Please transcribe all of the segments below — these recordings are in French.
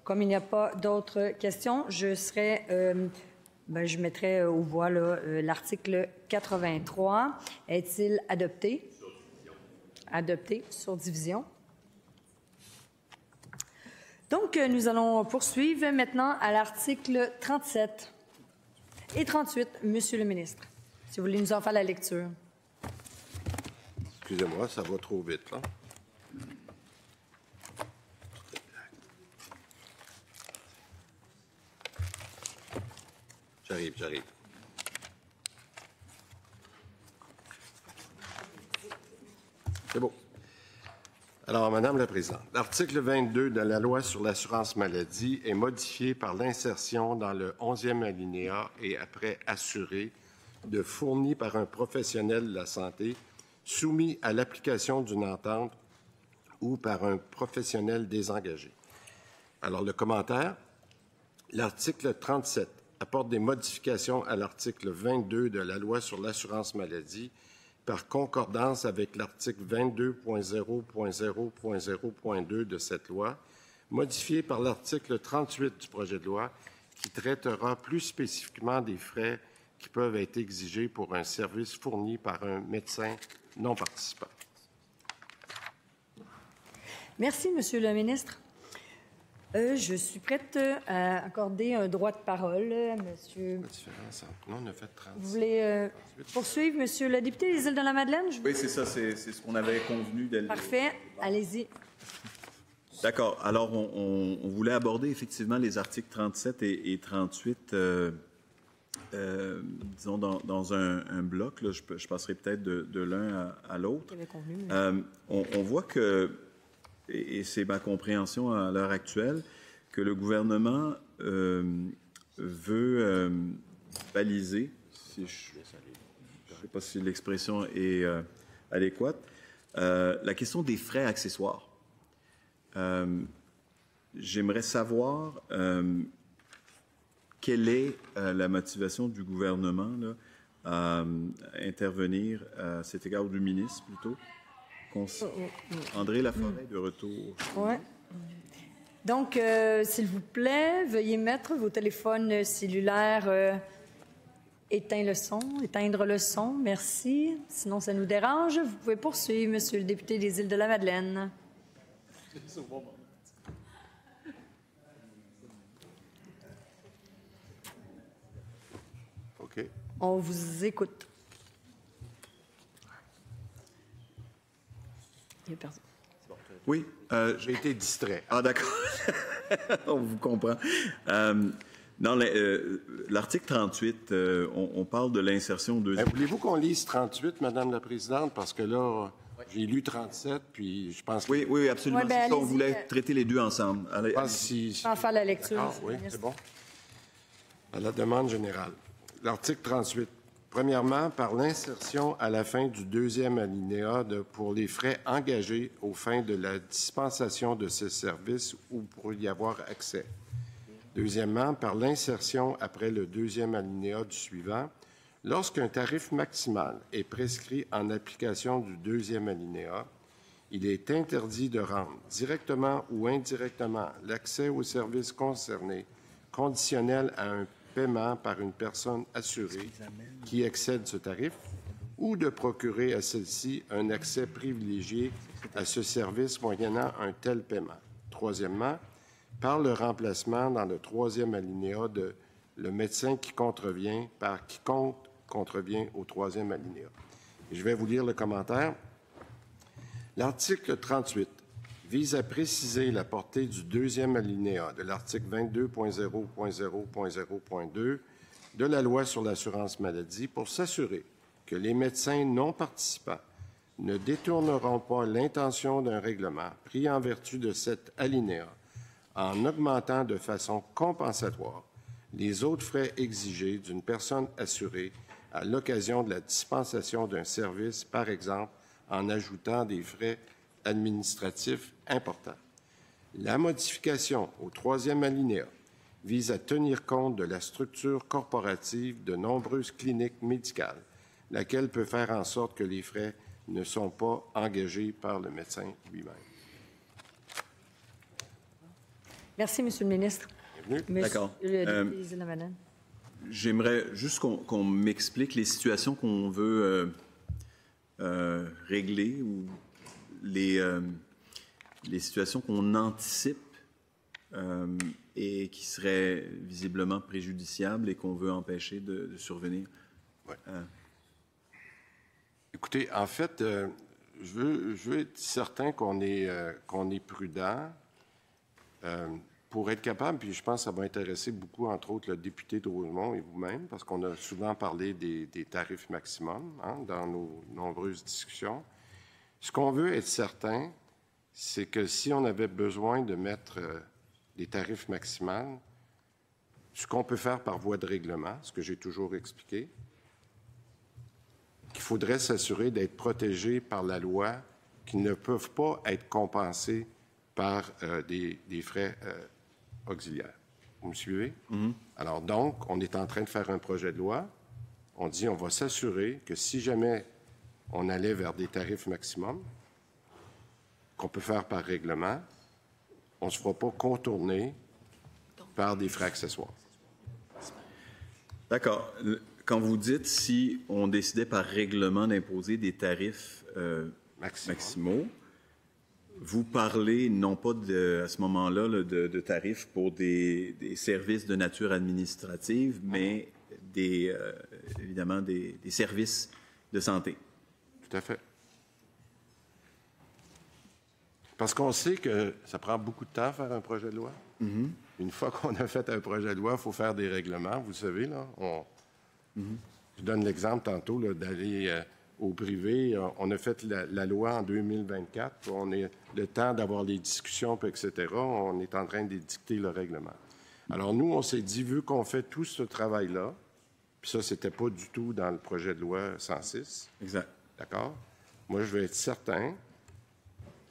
Comme il n'y a pas d'autres questions, je mettrai aux voix l'article 83. Est-il adopté? Adopté sur division. Donc, nous allons poursuivre maintenant à l'article 37 et 38. Monsieur le ministre, si vous voulez nous en faire la lecture. Excusez-moi, ça va trop vite, là. J'arrive. C'est bon. Alors, Madame la Présidente, l'article 22 de la Loi sur l'assurance maladie est modifié par l'insertion dans le 11e alinéa et après assuré de fourni par un professionnel de la santé soumis à l'application d'une entente ou par un professionnel désengagé. Alors, le commentaire, l'article 37 apporte des modifications à l'article 22 de la Loi sur l'assurance maladie par concordance avec l'article 22.0.0.0.2 de cette loi, modifié par l'article 38 du projet de loi, qui traitera plus spécifiquement des frais qui peuvent être exigés pour un service fourni par un médecin non participant. Merci, Monsieur le ministre. Je suis prête à accorder un droit de parole à Monsieur. La différence entre... Non, on a fait 30. Vous voulez poursuivre, Monsieur le député des Îles-de-la-Madeleine? Oui, c'est ça, c'est ce qu'on avait convenu dès le... Parfait, allez-y. D'accord. Alors, on voulait aborder effectivement les articles 37 et 38, disons, dans un bloc. Là, je passerai peut-être de l'un à l'autre. On voit que, et c'est ma compréhension à l'heure actuelle, que le gouvernement veut baliser, si je ne sais pas si l'expression est adéquate, la question des frais accessoires. J'aimerais savoir quelle est la motivation du gouvernement là, à intervenir à cet égard, du ministre plutôt. André Laforêt de retour. Oui. Donc, s'il vous plaît, veuillez mettre vos téléphones cellulaires, éteindre le son, merci. Sinon, ça nous dérange. Vous pouvez poursuivre, Monsieur le député des Îles-de-la-Madeleine. OK. On vous écoute. Il n'y a personne. Oui, j'ai été distrait. Ah, d'accord. On vous comprend. Dans l'article 38, on parle de l'insertion de... Voulez-vous qu'on lise 38, Madame la Présidente? Parce que là, j'ai lu 37, puis je pense que... Oui, absolument. Ouais, ben, on voulait traiter les deux ensemble. Je pense si... En faire la lecture. Oui, c'est bon. À la demande générale. L'article 38. Premièrement, par l'insertion à la fin du deuxième alinéa pour les frais engagés aux fins de la dispensation de ce service ou pour y avoir accès. Deuxièmement, par l'insertion après le deuxième alinéa du suivant, lorsqu'un tarif maximal est prescrit en application du deuxième alinéa, il est interdit de rendre directement ou indirectement l'accès aux services concernés conditionnel à un paiement par une personne assurée qui excède ce tarif ou de procurer à celle-ci un accès privilégié à ce service moyennant un tel paiement. Troisièmement, par le remplacement dans le troisième alinéa de le médecin qui contrevient par quiconque contrevient au troisième alinéa. Et je vais vous lire le commentaire. L'article 38 vise à préciser la portée du deuxième alinéa de l'article 22.0.0.0.2 de la Loi sur l'assurance maladie pour s'assurer que les médecins non participants ne détourneront pas l'intention d'un règlement pris en vertu de cet alinéa en augmentant de façon compensatoire les autres frais exigés d'une personne assurée à l'occasion de la dispensation d'un service, par exemple en ajoutant des frais administratifs importants. La modification au troisième alinéa vise à tenir compte de la structure corporative de nombreuses cliniques médicales, laquelle peut faire en sorte que les frais ne sont pas engagés par le médecin lui-même. Merci, Monsieur le ministre. Bienvenue. D'accord. Le député des Îles-de-la-Madeleine. J'aimerais juste qu'on m'explique les situations qu'on veut régler ou les situations qu'on anticipe et qui seraient visiblement préjudiciables et qu'on veut empêcher de survenir. Ouais. Écoutez, en fait, je veux être certain qu'on est prudent pour être capable, puis je pense que ça va intéresser beaucoup, entre autres, le député de Rosemont et vous-même, parce qu'on a souvent parlé des tarifs maximums dans nos nombreuses discussions. Ce qu'on veut être certain, c'est que si on avait besoin de mettre des tarifs maximaux, ce qu'on peut faire par voie de règlement, ce que j'ai toujours expliqué, qu'il faudrait s'assurer d'être protégés par la loi, qui ne peuvent pas être compensés par des frais auxiliaires. Vous me suivez? Mm-hmm. Alors donc, on est en train de faire un projet de loi. On dit on va s'assurer que si jamais on allait vers des tarifs maximums, qu'on peut faire par règlement, on ne se fera pas contourner par des frais accessoires. D'accord. Quand vous dites si on décidait par règlement d'imposer des tarifs maximaux, vous parlez non pas à ce moment-là de tarifs pour des services de nature administrative, mais évidemment des services de santé. Tout à fait. Parce qu'on sait que ça prend beaucoup de temps à faire un projet de loi. Mm-hmm. Une fois qu'on a fait un projet de loi, il faut faire des règlements. Vous le savez, là. Je donne l'exemple tantôt là, d'aller au privé. On a fait la loi en 2024. On a le temps d'avoir les discussions, etc. On est en train de dicter le règlement. Alors, nous, on s'est dit, vu qu'on fait tout ce travail-là, puis ça, c'était pas du tout dans le projet de loi 106. Exact. D'accord? Moi, je veux être certain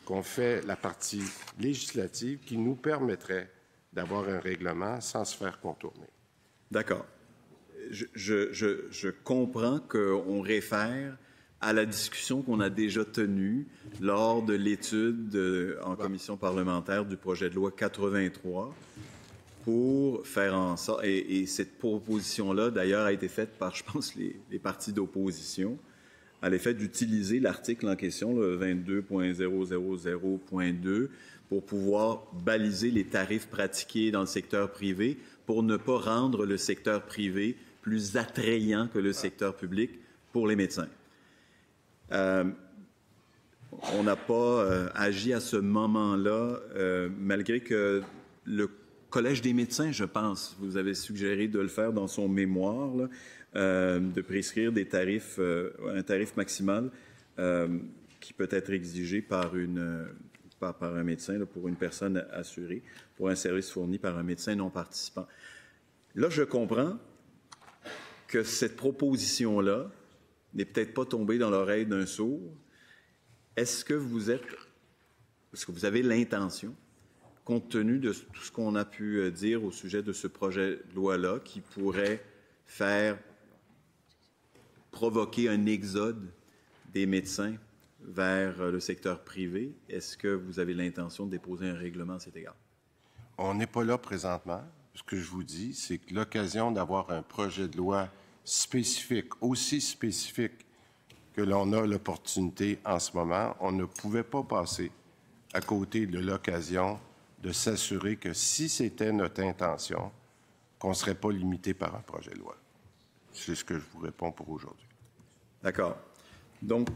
qu'on fait la partie législative qui nous permettrait d'avoir un règlement sans se faire contourner. D'accord. Je comprends qu'on réfère à la discussion qu'on a déjà tenue lors de l'étude en commission parlementaire du projet de loi 83 pour faire en sorte, et cette proposition-là, d'ailleurs, a été faite par, je pense, les partis d'opposition, à l'effet d'utiliser l'article en question, le 22.000.2, pour pouvoir baliser les tarifs pratiqués dans le secteur privé pour ne pas rendre le secteur privé plus attrayant que le secteur public pour les médecins. On n'a pas agi à ce moment-là, malgré que le Collège des médecins, je pense, vous avez suggéré de le faire dans son mémoire, là, de prescrire des tarifs, un tarif maximal qui peut être exigé par un médecin là, pour une personne assurée, pour un service fourni par un médecin non participant. Là, je comprends que cette proposition-là n'est peut-être pas tombée dans l'oreille d'un sourd. Est-ce que vous avez l'intention, compte tenu de tout ce qu'on a pu dire au sujet de ce projet de loi-là, qui pourrait provoquer un exode des médecins vers le secteur privé, est-ce que vous avez l'intention de déposer un règlement à cet égard? On n'est pas là présentement. Ce que je vous dis, c'est que l'occasion d'avoir un projet de loi spécifique, aussi spécifique que l'on a l'opportunité en ce moment, on ne pouvait pas passer à côté de l'occasion de s'assurer que si c'était notre intention, qu'on ne serait pas limité par un projet de loi. C'est ce que je vous réponds pour aujourd'hui. D'accord. Donc,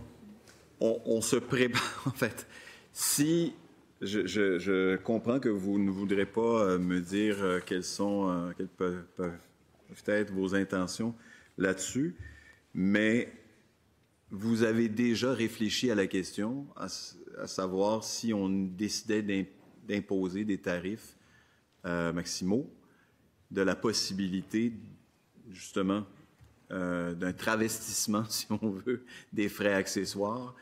on se prépare, en fait. Si je comprends que vous ne voudrez pas me dire quelles peuvent être vos intentions là-dessus, mais vous avez déjà réfléchi à la question, à savoir si on décidait d'imposer des tarifs maximaux, de la possibilité, justement, d'un travestissement, si on veut, des frais accessoires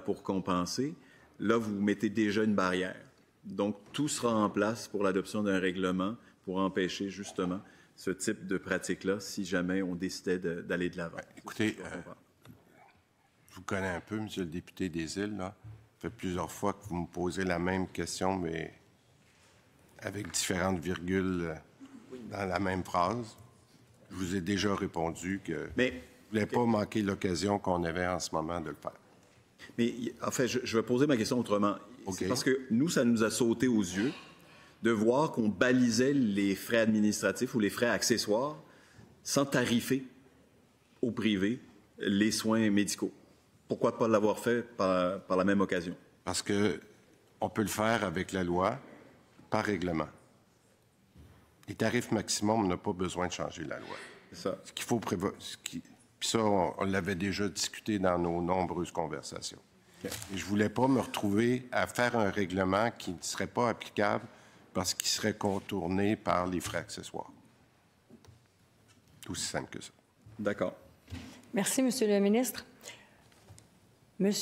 pour compenser. Là, vous mettez déjà une barrière. Donc, tout sera en place pour l'adoption d'un règlement pour empêcher, justement, ce type de pratique-là si jamais on décidait d'aller de l'avant. Écoutez, je vous connais un peu, Monsieur le député des Îles, là. Ça fait plusieurs fois que vous me posez la même question, mais avec différentes virgules dans la même phrase. Je vous ai déjà répondu que je ne voulais pas manquer l'occasion qu'on avait en ce moment de le faire. Mais en fait, je vais poser ma question autrement. C'est parce que nous, ça nous a sauté aux yeux de voir qu'on balisait les frais administratifs ou les frais accessoires sans tarifer au privé les soins médicaux. Pourquoi pas l'avoir fait par la même occasion? Parce qu'on peut le faire avec la loi, par règlement. Les tarifs maximum, on n'a pas besoin de changer la loi. C'est ça. Ce qu'il faut prévoir, puis ça, on l'avait déjà discuté dans nos nombreuses conversations. Okay. Et je ne voulais pas me retrouver à faire un règlement qui ne serait pas applicable parce qu'il serait contourné par les frais accessoires. Tout aussi simple que ça. D'accord. Merci, Monsieur le ministre. Monsieur